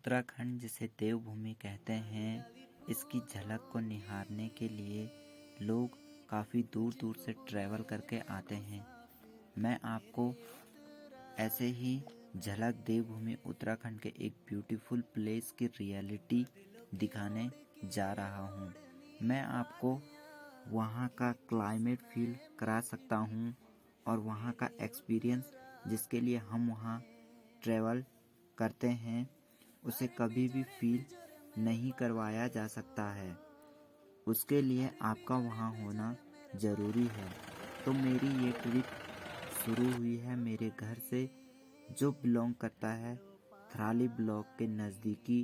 उत्तराखंड जिसे देवभूमि कहते हैं, इसकी झलक को निहारने के लिए लोग काफ़ी दूर दूर से ट्रैवल करके आते हैं। मैं आपको ऐसे ही झलक देवभूमि उत्तराखंड के एक ब्यूटीफुल प्लेस की रियलिटी दिखाने जा रहा हूँ। मैं आपको वहाँ का क्लाइमेट फील करा सकता हूँ और वहाँ का एक्सपीरियंस जिसके लिए हम वहाँ ट्रैवल करते हैं उसे कभी भी फील नहीं करवाया जा सकता है। उसके लिए आपका वहाँ होना ज़रूरी है। तो मेरी ये ट्रिप शुरू हुई है मेरे घर से, जो बिलोंग करता है थराली ब्लॉक के नज़दीकी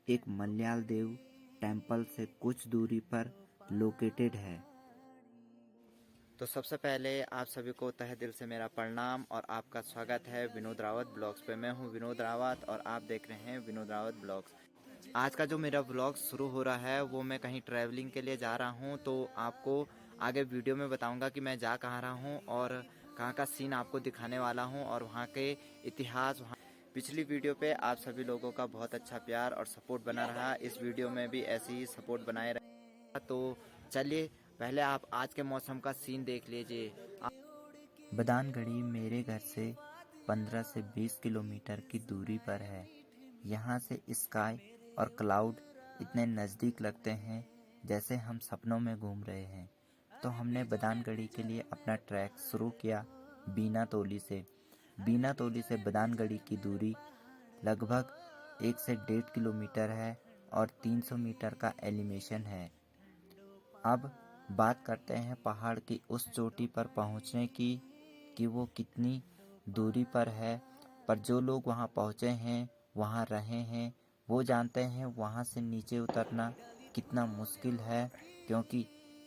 एक मल्याल देव टेम्पल से कुछ दूरी पर लोकेटेड है। तो सबसे पहले आप सभी को तहे दिल से मेरा प्रणाम और आपका स्वागत है विनोद रावत ब्लॉग्स पे। मैं हूं विनोद रावत और आप देख रहे हैं विनोद रावत ब्लॉग्स। आज का जो मेरा ब्लॉग शुरू हो रहा है वो मैं कहीं ट्रैवलिंग के लिए जा रहा हूं, तो आपको आगे वीडियो में बताऊंगा कि मैं जा कहाँ रहा हूं और कहाँ का सीन आपको दिखाने वाला हूं और वहाँ के इतिहास। पिछली वीडियो पे आप सभी लोगों का बहुत अच्छा प्यार और सपोर्ट बना रहा, इस वीडियो में भी ऐसे ही सपोर्ट बनाए रहा। तो चलिए पहले आप आज के मौसम का सीन देख लीजिए। बदानगढ़ी मेरे घर से 15 से 20 किलोमीटर की दूरी पर है। यहाँ से स्काई और क्लाउड इतने नज़दीक लगते हैं जैसे हम सपनों में घूम रहे हैं। तो हमने बदानगढ़ी के लिए अपना ट्रैक शुरू किया बीना तोली से। बीना तोली से बदानगढ़ी की दूरी लगभग 1 से 1.5 किलोमीटर है और 300 मीटर का एलिवेशन है। अब बात करते हैं पहाड़ की उस चोटी पर पहुंचने की कि वो कितनी दूरी पर है। पर जो लोग वहां पहुंचे हैं, वहां रहे हैं, वो जानते हैं वहां से नीचे उतरना कितना मुश्किल है, क्योंकि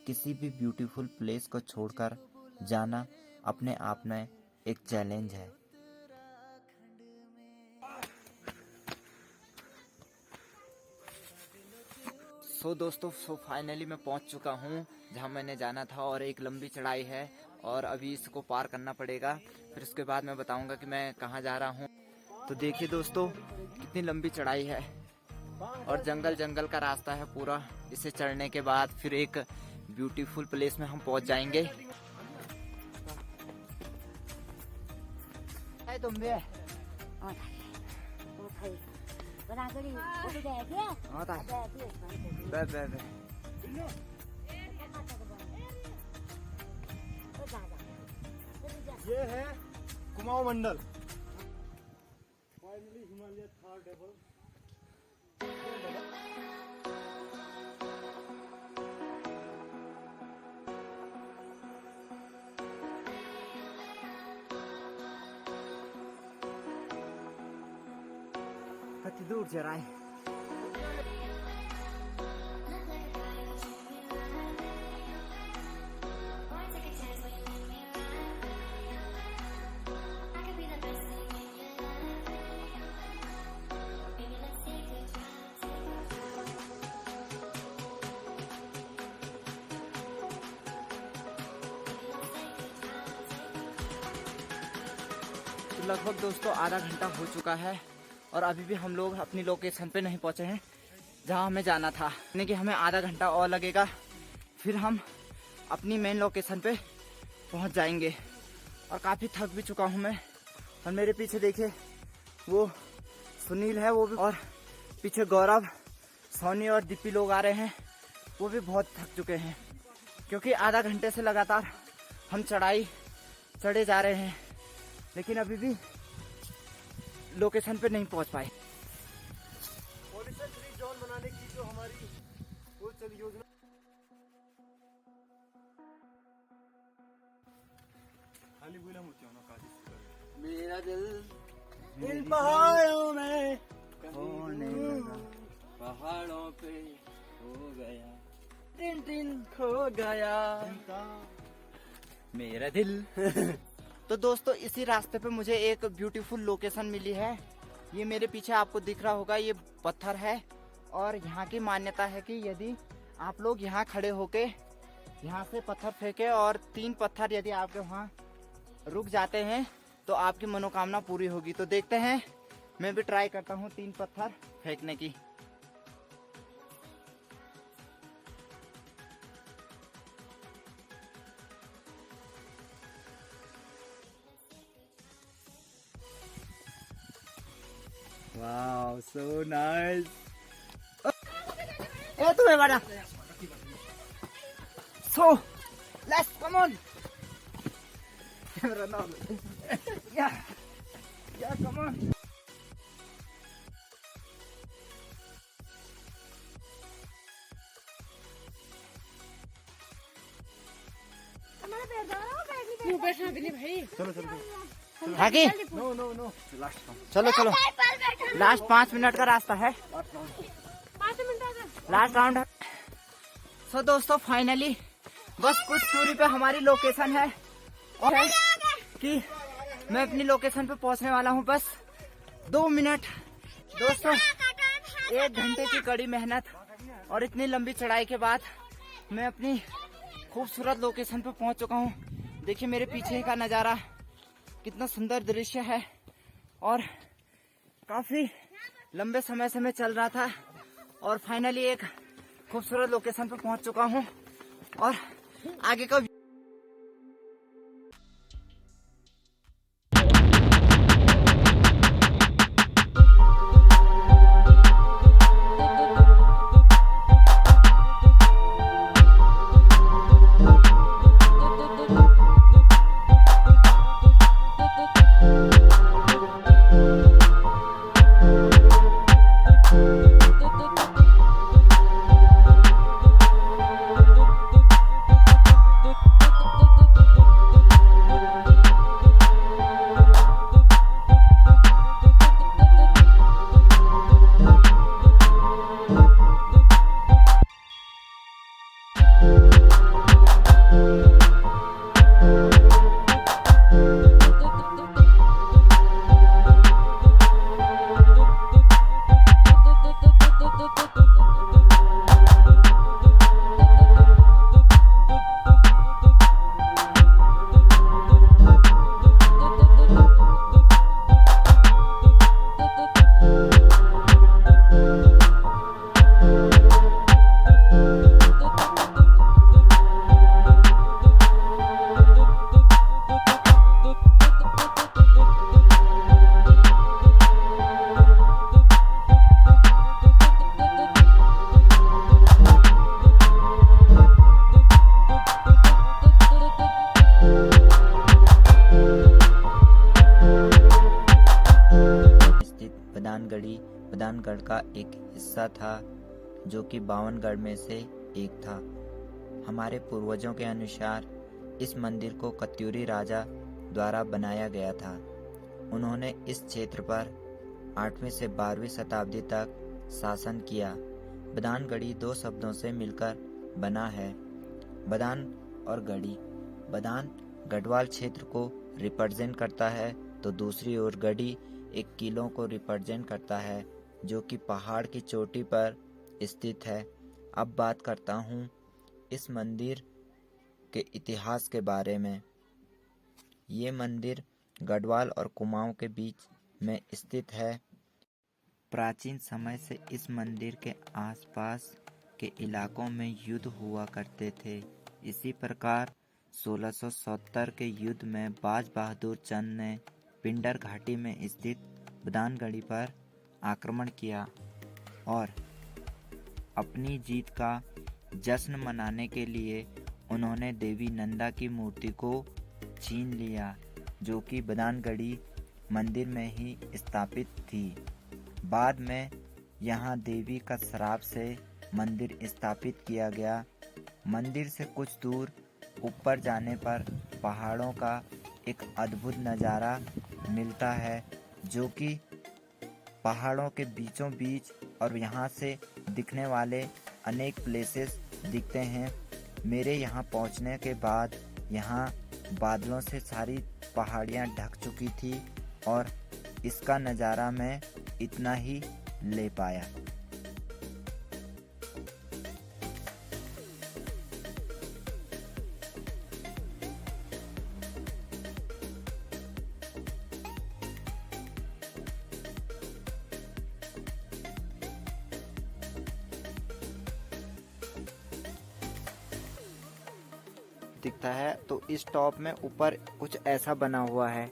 किसी भी ब्यूटीफुल प्लेस को छोड़कर जाना अपने आप में एक चैलेंज है। दोस्तों फाइनली मैं पहुंच चुका हूं जहां मैंने जाना था और एक लंबी चढ़ाई है और अभी इसको पार करना पड़ेगा। फिर उसके बाद मैं बताऊंगा कि मैं कहां जा रहा हूं। तो देखिए दोस्तों कितनी लंबी चढ़ाई है और जंगल जंगल का रास्ता है पूरा। इसे चढ़ने के बाद फिर एक ब्यूटीफुल प्लेस में हम पहुंच जाएंगे। तुम भी ये है कुमाऊं मंडल। फाइनली हिमालय थार टेबल। कितनी दूर चढ़ाई। लगभग दोस्तों आधा घंटा हो चुका है और अभी भी हम लोग अपनी लोकेशन पे नहीं पहुंचे हैं जहां हमें जाना था। यानी कि हमें आधा घंटा और लगेगा, फिर हम अपनी मेन लोकेशन पे पहुंच जाएंगे। और काफ़ी थक भी चुका हूं मैं। और मेरे पीछे देखिए वो सुनील है, वो भी, और पीछे गौरव, सोनी और दीपी लोग आ रहे हैं। वो भी बहुत थक चुके हैं क्योंकि आधा घंटे से लगातार हम चढ़ाई चढ़े जा रहे हैं, लेकिन अभी भी लोकेशन पे नहीं पहुंच पाए। पॉल्यूशन फ्री जोन बनाने की जो हमारी वो चल योजना, खाली बोला मुझे ना काजी। मेरा दिल इन पहाड़ों में होने लगा, पहाड़ों पे हो गया, टिन टिन खो गया मेरा दिल। तो दोस्तों इसी रास्ते पे मुझे एक ब्यूटीफुल लोकेशन मिली है। ये मेरे पीछे आपको दिख रहा होगा, ये पत्थर है और यहाँ की मान्यता है कि यदि आप लोग यहाँ खड़े होके यहाँ से पत्थर फेंके और 3 पत्थर यदि आपके वहाँ रुक जाते हैं तो आपकी मनोकामना पूरी होगी। तो देखते हैं मैं भी ट्राई करता हूँ 3 पत्थर फेंकने की। Wow so nice. ए तुम्हें बड़ा सो लेट्स कम ऑन या कम ऑन। चलो चलो आगे नो नो नो लास्ट चलो चलो लास्ट 5 मिनट का रास्ता है, लास्ट राउंड है। सो दोस्तों फाइनली बस कुछ दूरी पे हमारी लोकेशन है और है कि मैं अपनी लोकेशन पे पहुंचने वाला हूं। बस 2 मिनट दोस्तों, 1 घंटे की कड़ी मेहनत और इतनी लंबी चढ़ाई के बाद मैं अपनी खूबसूरत लोकेशन पे पहुंच चुका हूं। देखिए मेरे पीछे का नजारा कितना सुंदर दृश्य है और काफी लंबे समय से मैं चल रहा था और फाइनली एक खूबसूरत लोकेशन पे पहुंच चुका हूं और आगे का बदानगढ़ का एक हिस्सा था जो कि 52 गढ़ में से एक था। हमारे पूर्वजों के अनुसार इस मंदिर को कत्यूरी राजा द्वारा बनाया गया था। उन्होंने इस क्षेत्र पर 8वीं से 12वीं शताब्दी तक शासन किया। बदानगढ़ी 2 शब्दों से मिलकर बना है, बदान और गढ़ी। बदान गढ़वाल क्षेत्र को रिप्रेजेंट करता है तो दूसरी ओर गढ़ी एक किलों को रिप्रेजेंट करता है जो कि पहाड़ की चोटी पर स्थित है। अब बात करता हूँ इस मंदिर के इतिहास के बारे में। ये मंदिर गढ़वाल और कुमाऊं के बीच में स्थित है। प्राचीन समय से इस मंदिर के आसपास के इलाकों में युद्ध हुआ करते थे। इसी प्रकार 1670 के युद्ध में बाज बहादुर चंद ने पिंडर घाटी में स्थित बदानगढ़ी पर आक्रमण किया और अपनी जीत का जश्न मनाने के लिए उन्होंने देवी नंदा की मूर्ति को छीन लिया जो कि बदानगढ़ी मंदिर में ही स्थापित थी। बाद में यहाँ देवी का श्राप से मंदिर स्थापित किया गया। मंदिर से कुछ दूर ऊपर जाने पर पहाड़ों का एक अद्भुत नज़ारा मिलता है जो कि पहाड़ों के बीचों बीच और यहाँ से दिखने वाले अनेक प्लेसेस दिखते हैं। मेरे यहाँ पहुँचने के बाद यहाँ बादलों से सारी पहाड़ियाँ ढक चुकी थी और इसका नज़ारा मैं इतना ही ले पाया। दिखता है। तो इस टॉप में ऊपर कुछ ऐसा बना हुआ है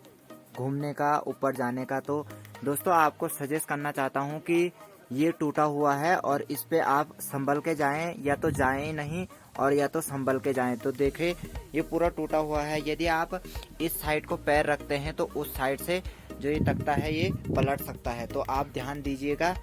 घूमने का, ऊपर जाने का। तो दोस्तों आपको सजेस्ट करना चाहता हूँ कि ये टूटा हुआ है और इस पे आप संभल के जाएं, या तो जाएं ही नहीं और या तो संभल के जाएं। तो देखिए ये पूरा टूटा हुआ है। यदि आप इस साइड को पैर रखते हैं तो उस साइड से जो ये तख्ता है ये पलट सकता है। तो आप ध्यान दीजिएगा।